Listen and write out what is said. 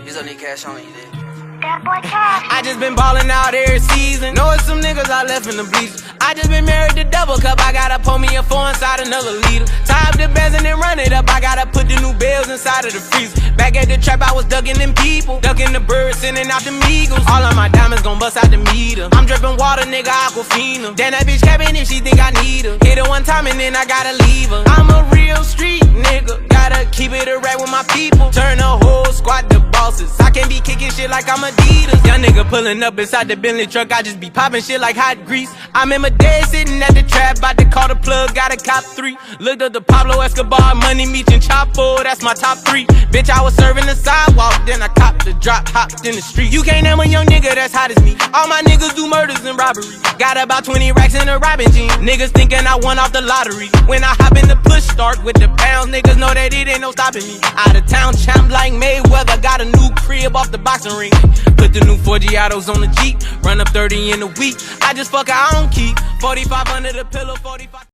You still need cash on you, then. That boy cash. I just been ballin' out every season. Knowin' some niggas I left in the bleachers. I just been married to double cup. I gotta pour me a 4 inside another liter. Tie up the bands and then run it up. I gotta put the new bells inside of the freezer. Back at the trap, I was ducking them people. Ducking the birds, sending out the eagles. All of my diamonds gon' bust out the meter. I'm drippin' water, nigga, Aquafina. Damn, that bitch capping if she think I need her. Hit her one time and then I gotta leave her. I'm a real street nigga. Gotta keep it a rap with my people. Turn the whole squad to bosses. I can't be kicking shit like I'm Adidas. Young nigga pulling up inside the Bentley truck. I just be popping shit like hot grease. I'm in my day sitting at the trap, about to call the plug, got a cop 3. Looked up the Pablo Escobar, Money Meech and Chapo, that's my top 3. Bitch, I was serving the sidewalk, then I copped the drop, hopped in the street. You can't name a young nigga that's hot as me. All my niggas do murders and robbery. Got about 20 racks in a robbing jean. Niggas thinking I won off the lottery. When I hop in the push start with the pounds, niggas know that it ain't no stopping me. Out of town champ like Mayweather, got a new crib off the boxing ring. Put the new 4 Giottos on the Jeep, run up 30 in a week. I just fuck, I don't keep 45 under the pillow, 45.